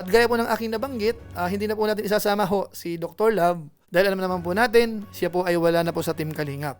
At gaya po ng aking nabanggit, hindi na po natin isasama ho si Dr. Love dahil alam naman po natin, siya po ay wala na po sa Team Kalingap.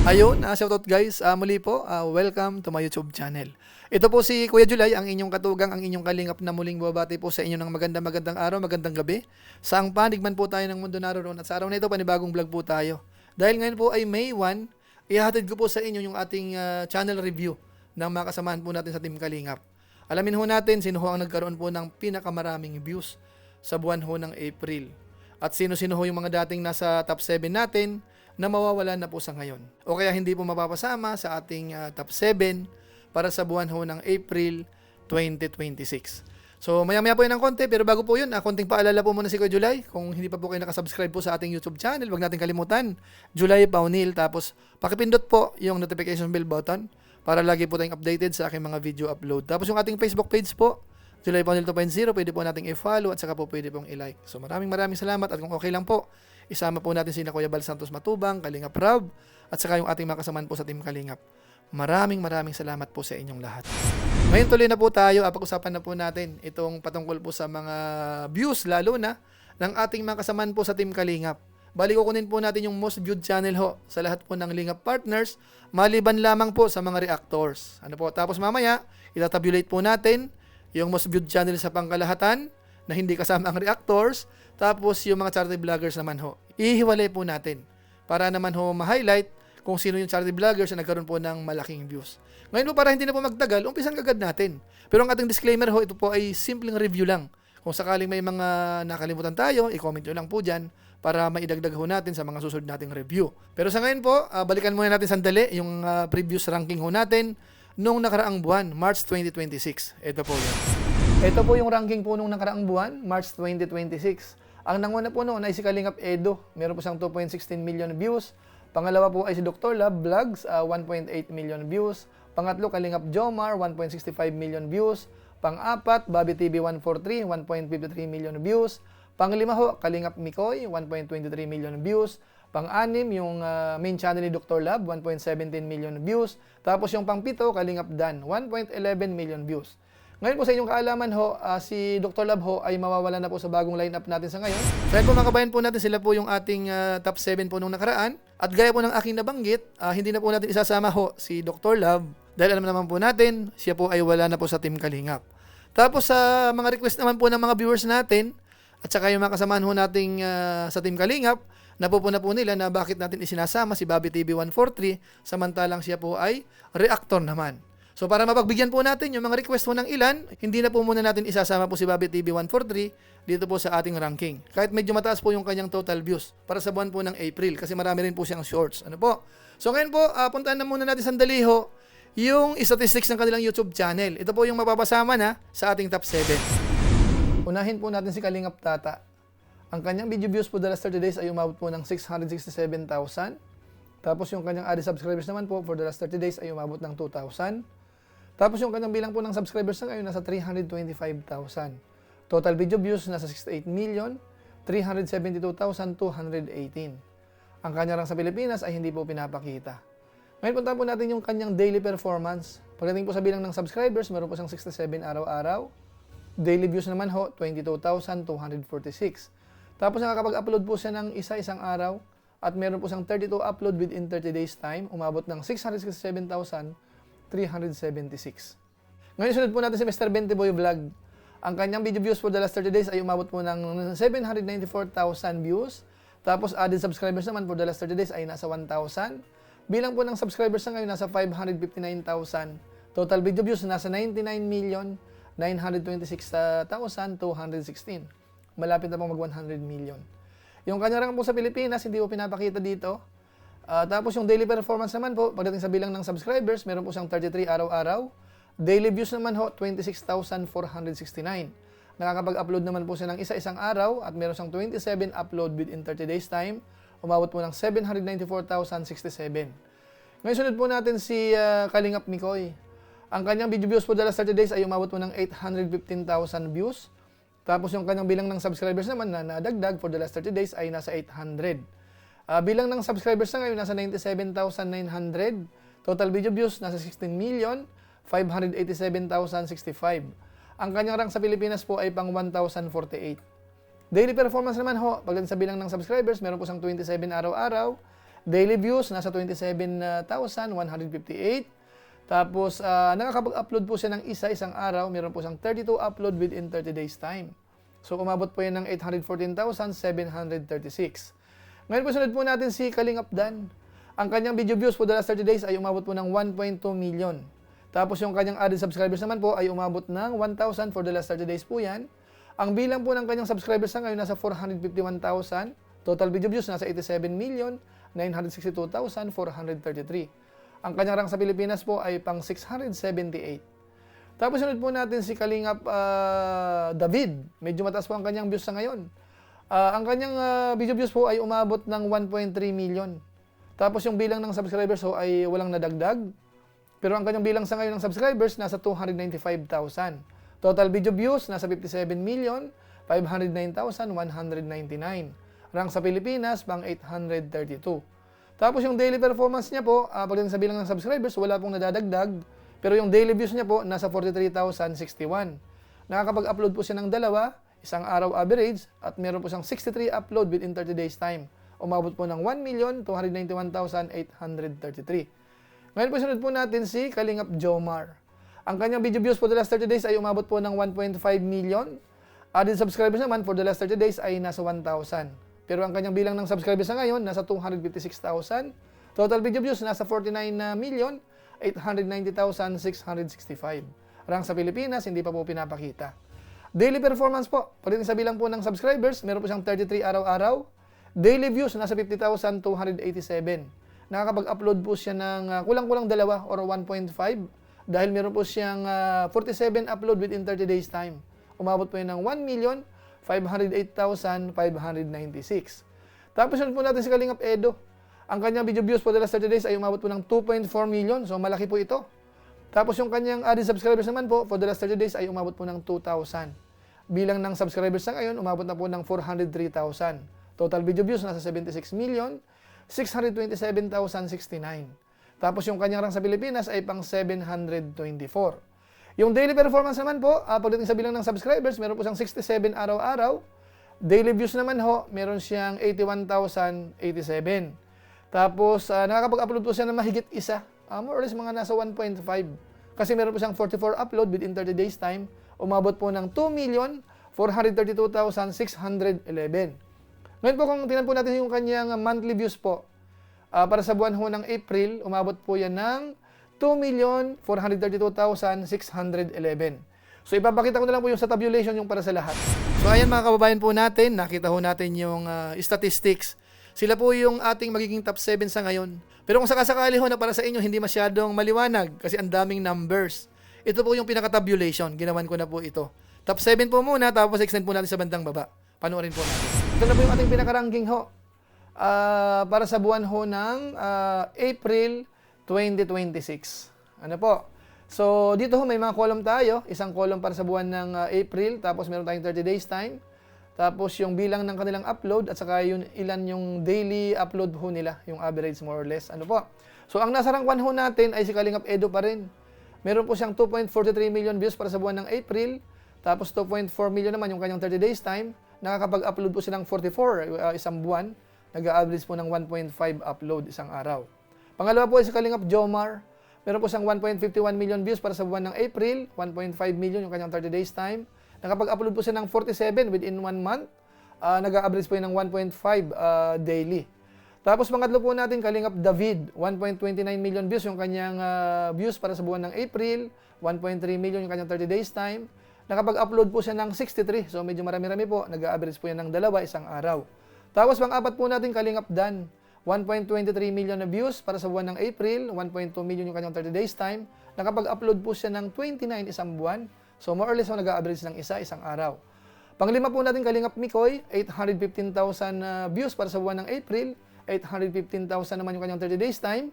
Ayun, shoutout guys, muli po, welcome to my YouTube channel. Ito po si Kuya July, ang inyong katugang, ang inyong kalingap na muling bumabati po sa inyo ng magandang araw, magandang gabi. Saang panig man po tayo ng mundo naroon at sa araw na ito, panibagong vlog po tayo. Dahil ngayon po ay May 1, ihahatid ko po sa inyo yung ating channel review ng mga kasamahan po natin sa Team Kalingap. Alamin ho natin sino ho ang nagkaroon po ng pinakamaraming views sa buwan ho ng April. At sino-sino ho yung mga dating nasa top 7 natin na mawawala na po sa ngayon. O kaya hindi po mapapasama sa ating top 7 para sa buwan ho ng April 2026. So maya-maya po yun ng konti, pero bago po yun, konting paalala po muna si Kuya July. Kung hindi pa po kayo nakasubscribe po sa ating YouTube channel, wag natin kalimutan, July Paunil, tapos pakipindot po yung notification bell button para lagi po tayong updated sa aking mga video upload. Tapos yung ating Facebook page po, July Paunil 2.0, pwede po nating i-follow at saka po pwede pong i-like. So maraming salamat at kung okay lang po, isama po natin sina Kuya Bal Santos Matubang, Kalingap Rob, at saka yung ating mga kasamahan po sa Team Kalingap. Maraming salamat po sa inyong lahat. Ngayon tuloy na po tayo, pag-usapan na po natin itong patungkol po sa mga views lalo na ng ating mga kasamahan po sa Team Kalingap. Bali kukunin po natin yung most viewed channel ho sa lahat po ng Lingap partners, maliban lamang po sa mga reactors. Ano po? Tapos mamaya, itatabulate po natin yung most viewed channel sa pangkalahatan na hindi kasama ang reactors, tapos yung mga charity vloggers naman ho. Ihiwalay po natin para naman ho ma-highlight kung sino yung charity vloggers na nagkaroon po ng malaking views. Ngayon po para hindi na po magtagal, umpisan agad natin. Pero ang ating disclaimer ho, ito po ay simpleng review lang. Kung sakaling may mga nakalimutan tayo, i-comment nyo lang po dyan para maidagdag ho natin sa mga susunod nating review. Pero sa ngayon po, balikan muna natin sandali yung previous ranking ho natin nung nakaraang buwan, March 2026. Ito po yun. Ito po yung ranking po nung nakaraang buwan, March 2026. Ang nanguna po noon ay si Kalingap Edo. Meron po siyang 2.16 million views. Pangalawa po ay si Dr. Love Vlogs, 1.8 million views. Pangatlo, Kalingap Jomar, 1.65 million views. Pang-apat, Bobby TV 143, 1.53 million views. Panglima ho, Kalingap Mikoy, 1.23 million views. Pang-anim, yung main channel ni Dr. Love, 1.17 million views. Tapos yung pang-pito, Kalingap Dan, 1.11 million views. Ngayon po sa inyong kaalaman ho, si Dr. Love ho ay mawawala na po sa bagong lineup natin sa ngayon. So ayun po mga kabayan po natin, sila po yung ating top 7 po nung nakaraan. At gaya po ng aking nabanggit, hindi na po natin isasama ho si Dr. Love dahil alam naman po natin, siya po ay wala na po sa Team Kalingap. Tapos sa mga request naman po ng mga viewers natin at saka yung mga kasamahan ho nating sa Team Kalingap, napupuna po nila na bakit natin isinasama si Bobby TV 143 samantalang siya po ay reactor naman. So para mapagbigyan po natin yung mga request po ng ilan, hindi na po muna natin isasama po si Bobby TV 143 dito po sa ating ranking. Kahit medyo mataas po yung kanyang total views para sa buwan po ng April kasi marami rin po siyang shorts. Ano po? So ngayon po, puntaan na muna natin sandali ho yung statistics ng kanilang YouTube channel. Ito po yung mapapasama na sa ating top 7. Unahin po natin si Kalingap Tata. Ang kanyang video views po the last 30 days ay umabot po ng 667,000. Tapos yung kanyang added subscribers naman po for the last 30 days ay umabot ng 2,000. Tapos yung kanyang bilang po ng subscribers na ngayon nasa 325,000. Total video views nasa 68,372,218. Ang kanyang sa Pilipinas ay hindi po pinapakita. Ngayon punta po natin yung kanyang daily performance. Pagdating po sa bilang ng subscribers, meron po siyang 67 araw-araw. Daily views naman ho, 22,246. Tapos nakakapag-upload po siya ng isang araw at meron po siyang 32 upload within 30 days time. Umabot ng 667,376. Ngayon sunod po natin si Mr. Bentiboy Vlog. Ang kanyang video views for the last 30 days ay umabot po ng 794,000 views. Tapos added subscribers naman for the last 30 days ay nasa 1,000. Bilang po ng subscribers na ngayon nasa 559,000. Total video views nasa 99,926,216. Malapit na pong mag 100 million. Yung kanya rank po sa Pilipinas, hindi po pinapakita dito. Tapos yung daily performance naman po, pagdating sa bilang ng subscribers, meron po siyang 33 araw-araw. Daily views naman ho, 26,469. Nakakapag-upload naman po siya ng isang araw at meron siyang 27 upload within 30 days time. Umabot po ng 794,067. Ngayon sunod po natin si Kalingap Mikoy. Ang kanyang video views po the last 30 days ay umabot po ng 815,000 views. Tapos yung kanyang bilang ng subscribers naman na nadagdag for the last 30 days ay nasa 800. Bilang ng subscribers na ngayon, nasa 97,900. Total video views, nasa 16,587,065. Ang kanyang rank sa Pilipinas po ay pang 1,048. Daily performance naman ho, pagdating sa bilang ng subscribers, meron po siyang 27 araw-araw. Daily views, nasa 27,158. Tapos, nakakapag-upload po siya ng isang araw. Meron po siyang 32 upload within 30 days time. So, umabot po yan ng 814,736. Ngayon po, sunod po natin si Kalingap Dan. Ang kanyang video views for the last 30 days ay umabot po ng 1.2 million. Tapos yung kanyang added subscribers naman po ay umabot ng 1,000 for the last 30 days po yan. Ang bilang po ng kanyang subscribers na ngayon nasa 451,000. Total video views nasa 87,962,433. Ang kanyang rank sa Pilipinas po ay pang 678. Tapos sunod po natin si Kalingap David. Medyo mataas po ang kanyang views sa ngayon. Ang kanyang video views po ay umabot ng 1.3 million. Tapos yung bilang ng subscribers ho ay walang nadagdag. Pero ang kanyang bilang sa ngayon ng subscribers nasa 295,000. Total video views nasa 57,509,199. Rank sa Pilipinas pang 832. Tapos yung daily performance niya po, pagdating sa bilang ng subscribers, wala pong nadadagdag. Pero yung daily views niya po nasa 43,061. Nakakapag-upload po siya ng dalawa, isang araw average, at meron po siyang 63 upload within 30 days time. Umabot po ng 1,291,833. Ngayon po sunod po natin si Kalingap Jomar. Ang kanyang video views for the last 30 days ay umabot po ng 1.5 million. Added subscribers naman for the last 30 days ay nasa 1,000. Pero ang kanyang bilang ng subscribers na ngayon nasa 256,000. Total video views nasa 49,890,665. Rank sa Pilipinas, hindi pa po pinapakita. Daily performance po, pagdating sa bilang po ng subscribers, meron po siyang 33 araw-araw. Daily views, nasa 50,287. Nakakapag-upload po siya ng kulang-kulang dalawa or 1.5 dahil meron po siyang 47 upload within 30 days time. Umabot po yun ng 1,508,596. Tapos yun po natin si Kalingap Edo. Ang kanyang video views for the last 30 days ay umabot po ng 2.4 million. So malaki po ito. Tapos yung kanyang added subscribers naman po for the last 30 days ay umabot po ng 2,000. Bilang ng subscribers na ngayon, umabot na po ng 403,000. Total video views nasa 76,627,069. Tapos yung kanyang rank sa Pilipinas ay pang 724. Yung daily performance naman po, pagdating sa bilang ng subscribers, meron po siyang 67 araw-araw. Daily views naman ho, meron siyang 81,087. Tapos nakakapag-upload po siya ng mahigit isa. More or less mga nasa 1.5. Kasi meron po siyang 44 upload within 30 days time. Umabot po ng 2,432,611. Ngayon po kung tingnan po natin yung kanyang monthly views po, para sa buwan ho ng April, umabot po yan ng 2,432,611. So ipapakita ko na lang po yung sa tabulation yung para sa lahat. So ayan mga kababayan po natin, nakita ho natin yung statistics. Sila po yung ating magiging top 7 sa ngayon. Pero kung sakasakali ho na para sa inyo hindi masyadong maliwanag kasi ang daming numbers, ito po yung pinaka-tabulation. Ginawan ko na po ito. Top 7 po muna, tapos extend po natin sa bandang baba. Panoorin po natin. Ito na po yung ating pinaka-ranking ho. Para sa buwan ho ng April 2026. Ano po? So, dito ho may mga column tayo. Isang column para sa buwan ng April, tapos meron tayong 30 days time. Tapos yung bilang ng kanilang upload at saka yung ilan yung daily upload ho nila, yung average more or less. Ano po? So, ang nasa rank 1 ho natin ay si Kalingap Edo pa rin. Meron po siyang 2.43 million views para sa buwan ng April. Tapos 2.4 million naman yung kanyang 30 days time. Nakakapag-upload po silang 44 isang buwan. Nag-average po ng 1.5 upload isang araw. Pangalawa po ay si Kalingap Jomar. Meron po siyang 1.51 million views para sa buwan ng April. 1.5 million yung kanyang 30 days time. Nakapag-upload po siya ng 47 within 1 month. Nag-average po yun ng 1.5 daily. Tapos pangatlo po natin, Kalingap David, 1.29 million views yung kanyang views para sa buwan ng April, 1.3 million yung kanyang 30 days time. Nakapag-upload po siya ng 63, so medyo marami-rami po, nag-average po yan ng dalawa isang araw. Tapos pang-apat po natin, Kalingap Dan, 1.23 million na views para sa buwan ng April, 1.2 million yung kanyang 30 days time. Nakapag-upload po siya ng 29 isang buwan, so more or less nag-average ng isang araw. Panglima po natin, Kalingap Mikoy, 815,000 views para sa buwan ng April, 815,000 naman yung kanyang 30 days time.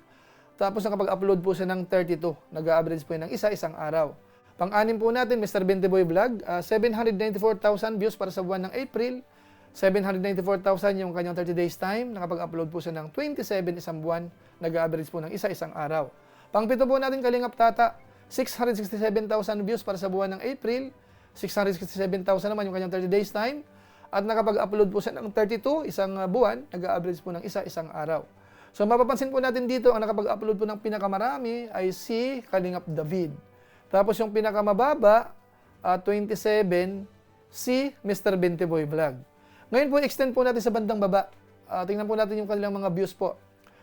Tapos nakapag-upload po siya ng 32. Nag-average po yun ng isang araw. Pang-anim po natin, Mr. Bentiboy Vlog, 794,000 views para sa buwan ng April. 794,000 yung kanyang 30 days time. Nakapag-upload po siya ng 27 isang buwan. Nag-average po ng isa-isang araw. Pang-pito po natin Kalingap Tata, 667,000 views para sa buwan ng April. 667,000 naman yung kanyang 30 days time. At nakapag-upload po siya ng 32 isang buwan. Nag-average po ng isa-isang araw. So mapapansin po natin dito, ang nakapag-upload po ng pinakamarami ay si Kalingap David. Tapos yung pinakamababa, 27, si Mr. Bentiboy Vlog. Ngayon po, extend po natin sa bandang baba. Tingnan po natin yung kanilang mga views po.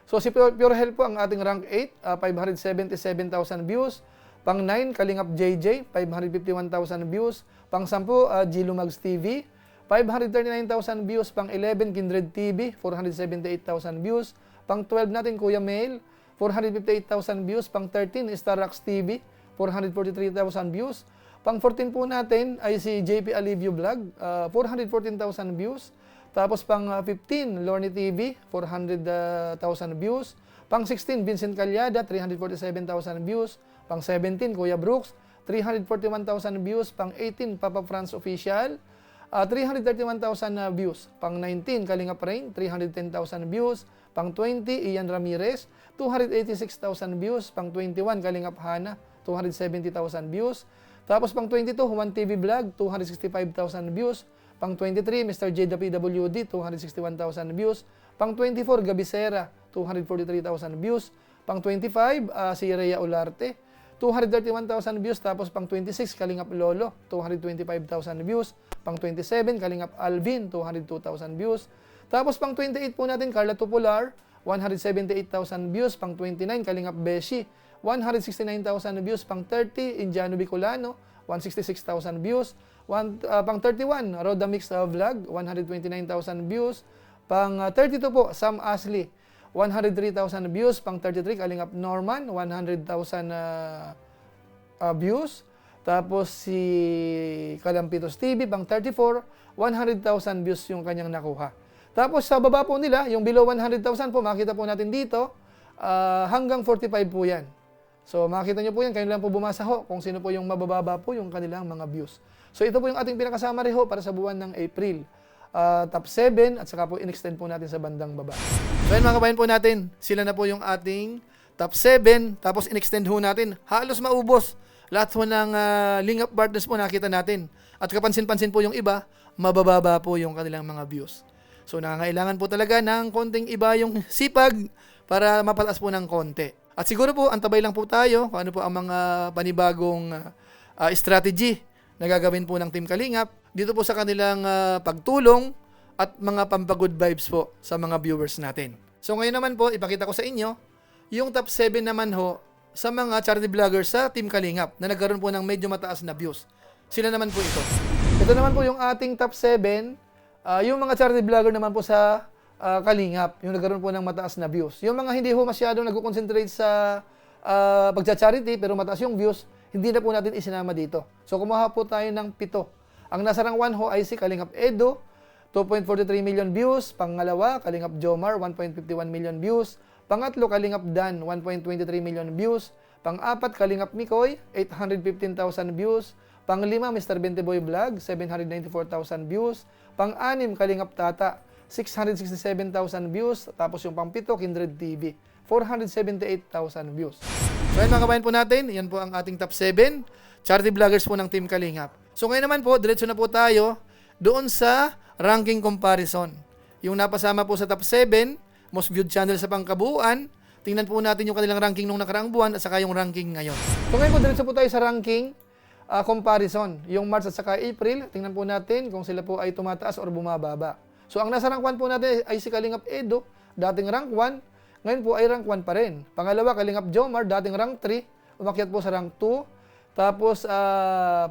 So si Pure Health po ang ating rank 8, 577,000 views. Pang 9, Kalingap JJ, 551,000 views. Pang 10, Gilumags TV, 539,000 views. Pang 11, Kindred TV, 478,000 views. Pang 12 natin, Kuya Mail, 458,000 views. Pang 13, Starrocks TV, 443,000 views. Pang 14 po natin ay si JP Alivio Vlog, 414,000 views. Tapos pang 15, Lorny TV, 400,000 views. Pang 16, Vincent Calyada, 347,000 views. Pang 17, Kuya Brooks, 341,000 views. Pang 18, Papa Franz Official, 331,000 views. Pang 19, Kalingap Rain, 310,000 views. Pang 20, Ian Ramirez, 286,000 views. Pang 21, Kalingap Hana, 270,000 views. Tapos pang 22, Juan TV Vlog, 265,000 views. Pang 23, Mr. J the PWD, 261,000 views. Pang 24, Gabisera, 243,000 views. Pang 25, si Rhea Olarte, 231,000 views. Tapos pang 26, Kalingap Lolo, 225,000 views. Pang 27, Kalingap Alvin, 202,000 views. Tapos pang 28 po natin, Carla Tupular, 178,000 views. Pang 29, Kalingap Beshi, 169,000 views. Pang 30, Indiano Bicolano, 166,000 views. Pang 31, Roda Mix Vlog, 129,000 views. Pang 32 po, Sam Ashley, 103,000 views. Pang 33, Kalingap Norman, 100,000 views. Tapos si Kalampitos TV, pang 34, 100,000 views yung kanyang nakuha. Tapos sa baba po nila, yung below 100,000 po, makita po natin dito, hanggang 45 po yan. So makita nyo po yan, kayo lang po bumasa ho kung sino po yung mabababa po yung kanilang mga views. So ito po yung ating pinakasama ho para sa buwan ng April. Top 7 at saka po in-extend po natin sa bandang baba. So yun mga kabayan po natin, sila na po yung ating top 7, tapos in-extend ho natin. Halos maubos. Lahat po ng link up partners po nakita natin. At kapansin-pansin po yung iba, mabababa po yung kanilang mga views. So nangangailangan po talaga ng konting iba yung sipag para mapataas po ng konti. At siguro po, antabay lang po tayo kung ano po ang mga panibagong strategy na gagawin po ng Team Kalingap dito po sa kanilang pagtulong at mga pampagood vibes po sa mga viewers natin. So ngayon naman po, ipakita ko sa inyo yung top 7 naman ho sa mga charity vloggers sa Team Kalingap na nagkaroon po ng medyo mataas na views. Sila naman po ito. Ito naman po yung ating top 7. Yung mga charity vlogger naman po sa Kalingap, yung nagkaroon po ng mataas na views. Yung mga hindi ho masyadong nag-concentrate sa pagcha-charity pero mataas yung views, hindi na po natin isinama dito. So kumuha po tayo ng 7. Ang nasa rang 1 ho ay si Kalingap Edo, 2.43 million views. Pangalawa, Kalingap Jomar, 1.51 million views. Pangatlo, Kalingap Dan, 1.23 million views. Pang-apat, Kalingap Mikoy, 815,000 views. Pang-lima, Mr. Bentiboy Vlog, 794,000 views. Pang-anim, Kalingap Tata, 667,000 views. Tapos yung pang-pito, Kindred TV, 478,000 views. So yan mga kabayan po natin, yan po ang ating top 7 charity vloggers po ng Team Kalingap. So ngayon naman po, diretso na po tayo doon sa ranking comparison. Yung napasama po sa top 7, most viewed channel sa pangkabuuan, tingnan po natin yung kanilang ranking nung nakaraang buwan at saka yung ranking ngayon. So ngayon po, diretso po tayo sa ranking comparison. Yung March at saka April, tingnan po natin kung sila po ay tumataas or bumababa. So ang nasa rank 1 po natin ay si Kalingap Edo, dating rank 1, ngayon po ay rank 1 pa rin. Pangalawa, Kalingap Jomar, dating rank 3, umakyat po sa rank 2. Tapos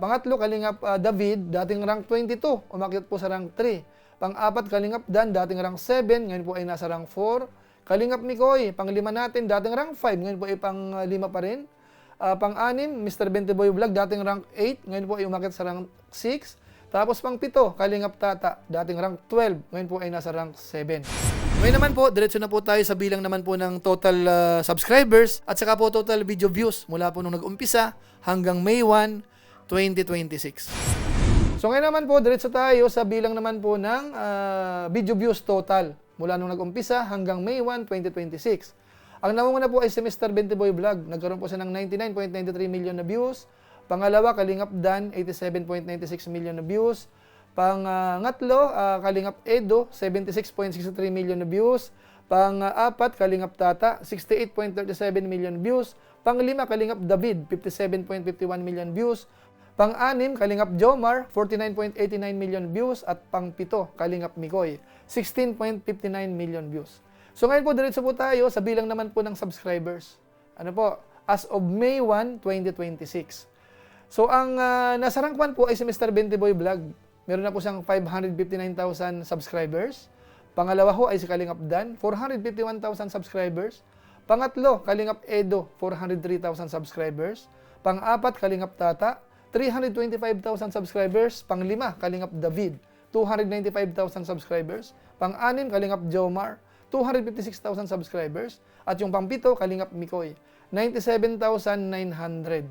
pangatlo, Kalingap David, dating rank 22, umakyat po sa rank 3. Pang-apat, Kalingap Dan, dating rank 7, ngayon po ay nasa rank 4. Kalingap Mikoy, pang-lima natin, dating rank 5, ngayon po ay pang-5 pa rin. Pang-anim, Mr. Bentiboy Vlog, dating rank 8, ngayon po ay umakyat sa rank 6. Tapos pang-pito, Kalingap Tata, dating rank 12, ngayon po ay nasa rank 7. Ngayon naman po, diretso na po tayo sa bilang naman po ng total subscribers at saka po total video views mula po nung nag-umpisa hanggang May 1, 2026. So So ngayon naman po, diretso tayo sa bilang naman po ng video views total mula nung nag-umpisa hanggang May 1, 2026. Ang namuna po ay si Mr. Bentiboy Vlog. Nagkaroon po siya ng 99.93 million na views. Pangalawa, Kalingap Dan, 87.96 million na views. Pangatlo, Kalingap Edo, 76.63 million na views. Pang-apat, Kalingap Tata, 68.37 million views. Pang-lima, Kalingap David, 57.51 million views. Pang-anim, Kalingap Jomar, 49.89 million views. At pang-pito, Kalingap Mikoy, 16.59 million views. So ngayon po, diretso po tayo sa bilang naman po ng subscribers. Ano po? As of May 1, 2026. So ang nasa rank 1 po ay si Mr. Bentiboy Vlog. Meron na po siyang 559,000 subscribers. Pangalawa ho ay si Kalingap Dan, 451,000 subscribers. Pangatlo, Kalingap Edo, 403,000 subscribers. Pang-apat, Kalingap Tata, 325,000 subscribers. Panglima, Kalingap David, 295,000 subscribers. Pang-anim, Kalingap Jomar, 256,000 subscribers. At yung pang-pito, Kalingap Mikoy, 97,900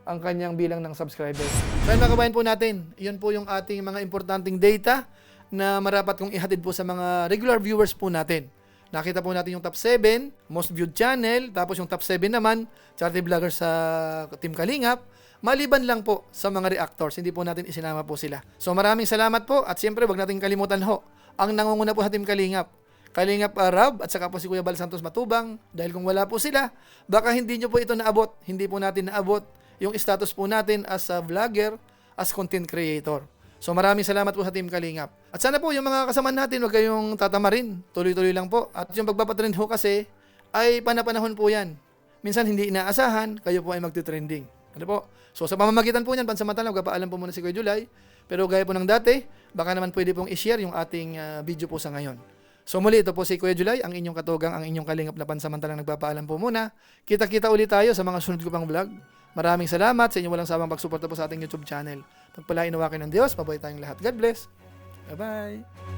ang kanyang bilang ng subscribers. So mga kabayan po natin, yun po yung ating mga importanteng data na marapat kong ihatid po sa mga regular viewers po natin. Nakita po natin yung top 7, most viewed channel, tapos yung top 7 naman, charity vlogger sa Team Kalingap. Maliban lang po sa mga reactors, hindi po natin isinama po sila. So maraming salamat po at siyempre wag nating kalimutan ho, ang nangunguna po sa Team Kalingap. Kalingap Rab at saka po si Kuya Bal Santos Matubang. Dahil kung wala po sila, baka hindi nyo po ito naabot. Hindi po natin naabot yung status po natin as a vlogger, as content creator. So maraming salamat po sa Team Kalingap. At sana po yung mga kasama natin, huwag kayong tatamarin. Tuloy-tuloy lang po. At yung pagpapatrend ho kasi ay panapanahon po yan. Minsan hindi inaasahan, kayo po ay magtitrending. Ano po? So sa pamamagitan po niyan, pansamantala, magpapaalam po muna si Kuya July. Pero gaya po ng dati, baka naman pwede pong i-share yung ating video po sa ngayon. So muli, ito po si Kuya July, ang inyong katugang, ang inyong kalingap na pansamantalang nagpapaalam po muna. Kita-kita ulit tayo sa mga sunod ko pang vlog. Maraming salamat sa inyong walang sawang pagsuporta po sa ating YouTube channel. Pagpalain nawa kayo ng Diyos, mabuhay tayong lahat. God bless. Bye-bye.